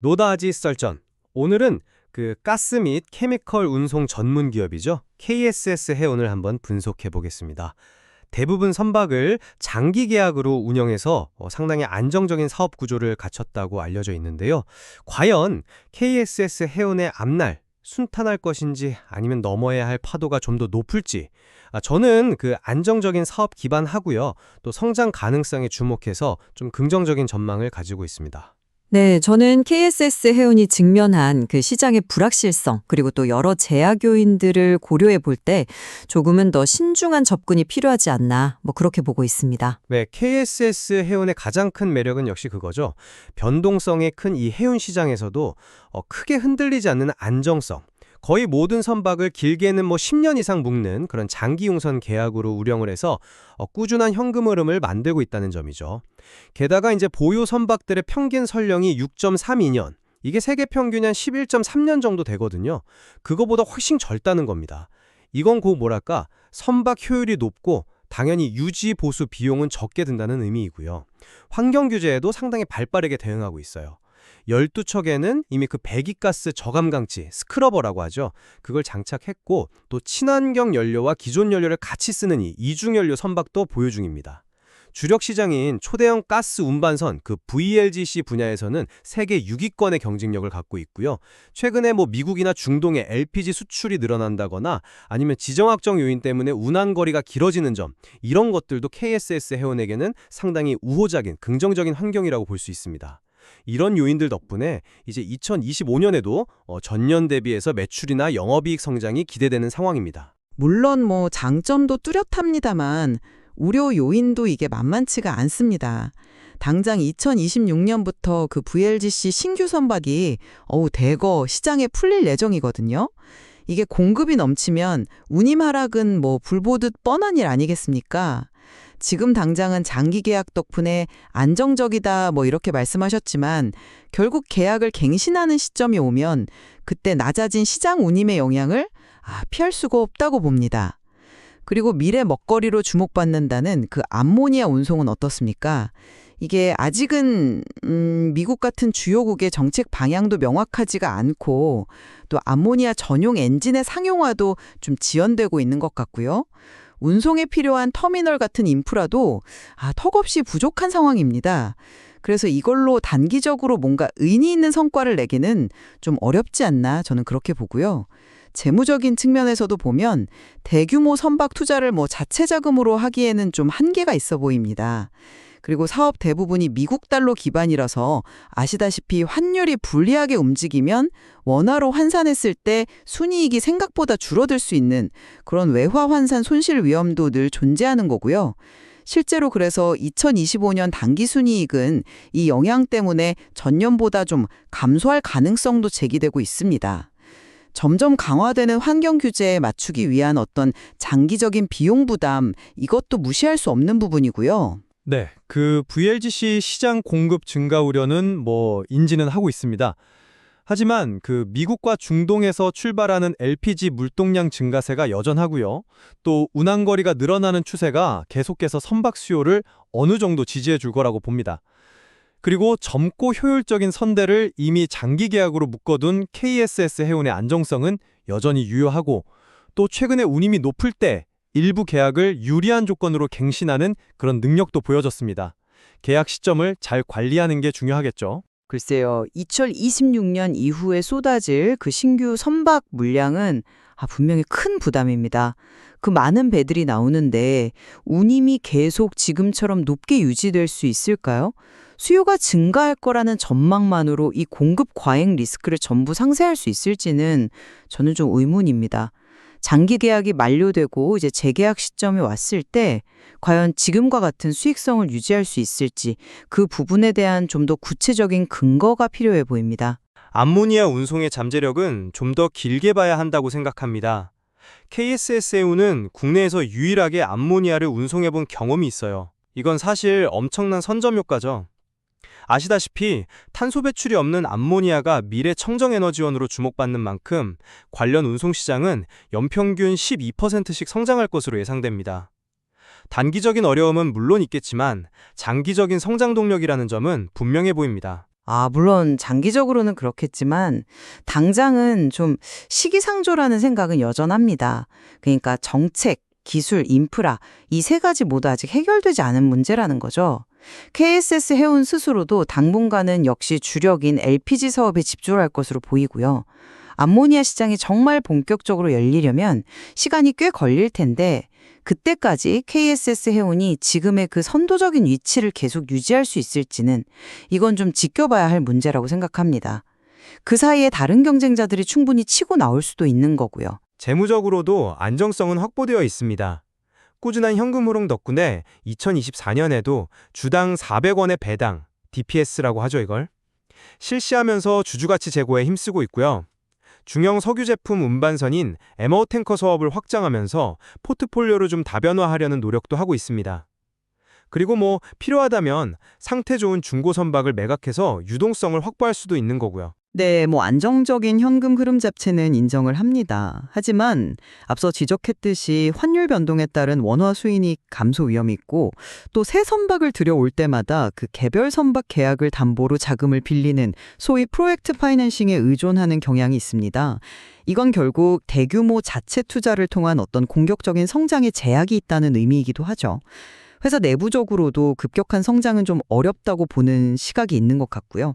노다지 썰전. 오늘은 그 가스 및 케미컬 운송 전문 기업이죠. KSS 해운을 한번 분석해 보겠습니다. 대부분 선박을 장기 계약으로 운영해서 상당히 안정적인 사업 구조를 갖췄다고 알려져 있는데요. 과연 KSS 해운의 앞날 순탄할 것인지 아니면 넘어야 할 파도가 좀 더 높을지, 저는 그 안정적인 사업 기반하고요. 또 성장 가능성에 주목해서 좀 긍정적인 전망을 가지고 있습니다. 네, 저는 KSS 해운이 직면한 그 시장의 불확실성, 그리고 또 여러 제약 요인들을 고려해 볼 때 조금은 더 신중한 접근이 필요하지 않나, 그렇게 보고 있습니다. 네, KSS 해운의 가장 큰 매력은 역시 그거죠. 변동성이 큰 이 해운 시장에서도 크게 흔들리지 않는 안정성. 거의 모든 선박을 길게는 10년 이상 묶는 그런 장기 용선 계약으로 운영을 해서 꾸준한 현금 흐름을 만들고 있다는 점이죠. 게다가 이제 보유 선박들의 평균 선령이 6.32년. 이게 세계 평균이 한 11.3년 정도 되거든요. 그거보다 훨씬 젊다는 겁니다. 이건 곧 뭐랄까, 선박 효율이 높고 당연히 유지 보수 비용은 적게 든다는 의미이고요. 환경 규제에도 상당히 발빠르게 대응하고 있어요. 12척에는 이미 그 배기가스 저감 강치, 스크러버라고 하죠. 그걸 장착했고 또 친환경 연료와 기존 연료를 같이 쓰는 이 이중연료 선박도 보유 중입니다. 주력 시장인 초대형 가스 운반선 그 VLGC 분야에서는 세계 6위권의 경쟁력을 갖고 있고요. 최근에 미국이나 중동에 LPG 수출이 늘어난다거나 아니면 지정학적 요인 때문에 운항 거리가 길어지는 점, 이런 것들도 KSS 해운에게는 상당히 우호적인 긍정적인 환경이라고 볼 수 있습니다. 이런 요인들 덕분에 이제 2025년에도 전년 대비해서 매출이나 영업이익 성장이 기대되는 상황입니다. 물론 장점도 뚜렷합니다만 우려 요인도 이게 만만치가 않습니다. 당장 2026년부터 그 VLGC 신규 선박이 대거 시장에 풀릴 예정이거든요. 이게 공급이 넘치면 운임 하락은 불보듯 뻔한 일 아니겠습니까? 지금 당장은 장기 계약 덕분에 안정적이다 이렇게 말씀하셨지만 결국 계약을 갱신하는 시점이 오면 그때 낮아진 시장 운임의 영향을 피할 수가 없다고 봅니다. 그리고 미래 먹거리로 주목받는다는 그 암모니아 운송은 어떻습니까? 이게 아직은 미국 같은 주요국의 정책 방향도 명확하지가 않고 또 암모니아 전용 엔진의 상용화도 좀 지연되고 있는 것 같고요. 운송에 필요한 터미널 같은 인프라도 턱없이 부족한 상황입니다. 그래서 이걸로 단기적으로 뭔가 의미 있는 성과를 내기는 좀 어렵지 않나 저는 그렇게 보고요. 재무적인 측면에서도 보면 대규모 선박 투자를 자체 자금으로 하기에는 좀 한계가 있어 보입니다. 그리고 사업 대부분이 미국 달러 기반이라서 아시다시피 환율이 불리하게 움직이면 원화로 환산했을 때 순이익이 생각보다 줄어들 수 있는 그런 외화 환산 손실 위험도 늘 존재하는 거고요. 실제로 그래서 2025년 당기 순이익은 이 영향 때문에 전년보다 좀 감소할 가능성도 제기되고 있습니다. 점점 강화되는 환경 규제에 맞추기 위한 어떤 장기적인 비용 부담, 이것도 무시할 수 없는 부분이고요. 네, 그 VLGC 시장 공급 증가 우려는 인지는 하고 있습니다. 하지만 그 미국과 중동에서 출발하는 LPG 물동량 증가세가 여전하고요. 또 운항거리가 늘어나는 추세가 계속해서 선박 수요를 어느 정도 지지해 줄 거라고 봅니다. 그리고 젊고 효율적인 선대를 이미 장기 계약으로 묶어둔 KSS 해운의 안정성은 여전히 유효하고 또 최근에 운임이 높을 때 일부 계약을 유리한 조건으로 갱신하는 그런 능력도 보여줬습니다. 계약 시점을 잘 관리하는 게 중요하겠죠. 글쎄요, 2026년 이후에 쏟아질 그 신규 선박 물량은 분명히 큰 부담입니다. 그 많은 배들이 나오는데 운임이 계속 지금처럼 높게 유지될 수 있을까요? 수요가 증가할 거라는 전망만으로 이 공급 과잉 리스크를 전부 상쇄할 수 있을지는 저는 좀 의문입니다. 장기 계약이 만료되고 이제 재계약 시점이 왔을 때 과연 지금과 같은 수익성을 유지할 수 있을지 그 부분에 대한 좀 더 구체적인 근거가 필요해 보입니다. 암모니아 운송의 잠재력은 좀 더 길게 봐야 한다고 생각합니다. KSSA우는 국내에서 유일하게 암모니아를 운송해본 경험이 있어요. 이건 사실 엄청난 선점 효과죠. 아시다시피 탄소 배출이 없는 암모니아가 미래 청정에너지원으로 주목받는 만큼 관련 운송 시장은 연평균 12%씩 성장할 것으로 예상됩니다. 단기적인 어려움은 물론 있겠지만 장기적인 성장 동력이라는 점은 분명해 보입니다. 물론 장기적으로는 그렇겠지만 당장은 좀 시기상조라는 생각은 여전합니다. 그러니까 정책, 기술, 인프라 이 세 가지 모두 아직 해결되지 않은 문제라는 거죠. KSS 해운 스스로도 당분간은 역시 주력인 LPG 사업에 집중할 것으로 보이고요. 암모니아 시장이 정말 본격적으로 열리려면 시간이 꽤 걸릴 텐데 그때까지 KSS 해운이 지금의 그 선도적인 위치를 계속 유지할 수 있을지는 이건 좀 지켜봐야 할 문제라고 생각합니다. 그 사이에 다른 경쟁자들이 충분히 치고 나올 수도 있는 거고요. 재무적으로도 안정성은 확보되어 있습니다. 꾸준한 현금 흐름 덕분에 2024년에도 주당 400원의 배당, DPS라고 하죠 이걸, 실시하면서 주주가치 제고에 힘쓰고 있고요. 중형 석유 제품 운반선인 에머 탱커 사업을 확장하면서 포트폴리오를 좀 다변화하려는 노력도 하고 있습니다. 그리고 필요하다면 상태 좋은 중고 선박을 매각해서 유동성을 확보할 수도 있는 거고요. 네, 안정적인 현금 흐름 자체는 인정을 합니다. 하지만 앞서 지적했듯이 환율 변동에 따른 원화 수익 감소 위험이 있고 또 새 선박을 들여올 때마다 그 개별 선박 계약을 담보로 자금을 빌리는 소위 프로젝트 파이낸싱에 의존하는 경향이 있습니다. 이건 결국 대규모 자체 투자를 통한 어떤 공격적인 성장에 제약이 있다는 의미이기도 하죠. 회사 내부적으로도 급격한 성장은 좀 어렵다고 보는 시각이 있는 것 같고요.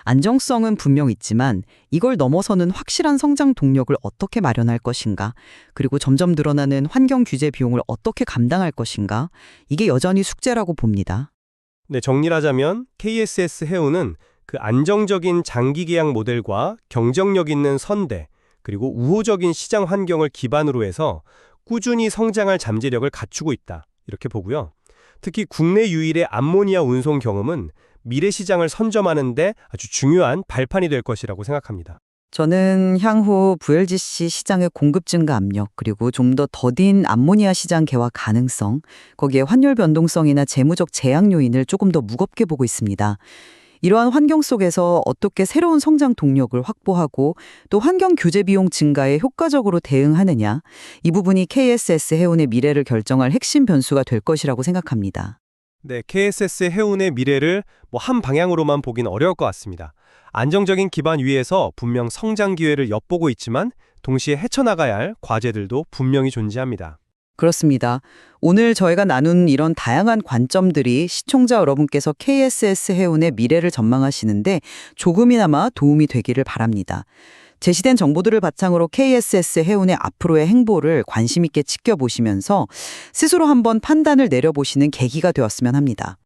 안정성은 분명 있지만 이걸 넘어서는 확실한 성장 동력을 어떻게 마련할 것인가, 그리고 점점 늘어나는 환경 규제 비용을 어떻게 감당할 것인가, 이게 여전히 숙제라고 봅니다. 네, 정리를 하자면 KSS 해운은 그 안정적인 장기 계약 모델과 경쟁력 있는 선대, 그리고 우호적인 시장 환경을 기반으로 해서 꾸준히 성장할 잠재력을 갖추고 있다, 이렇게 보고요. 특히 국내 유일의 암모니아 운송 경험은 미래 시장을 선점하는 데 아주 중요한 발판이 될 것이라고 생각합니다. 저는 향후 VLGC 시장의 공급 증가 압력, 그리고 좀 더 더딘 암모니아 시장 개화 가능성, 거기에 환율 변동성이나 재무적 제약 요인을 조금 더 무겁게 보고 있습니다. 이러한 환경 속에서 어떻게 새로운 성장 동력을 확보하고 또 환경 규제 비용 증가에 효과적으로 대응하느냐, 이 부분이 KSS 해운의 미래를 결정할 핵심 변수가 될 것이라고 생각합니다. 네, KSS 해운의 미래를 한 방향으로만 보긴 어려울 것 같습니다. 안정적인 기반 위에서 분명 성장 기회를 엿보고 있지만 동시에 헤쳐나가야 할 과제들도 분명히 존재합니다. 그렇습니다. 오늘 저희가 나눈 이런 다양한 관점들이 시청자 여러분께서 KSS 해운의 미래를 전망하시는데 조금이나마 도움이 되기를 바랍니다. 제시된 정보들을 바탕으로 KSS 해운의 앞으로의 행보를 관심 있게 지켜보시면서 스스로 한번 판단을 내려보시는 계기가 되었으면 합니다.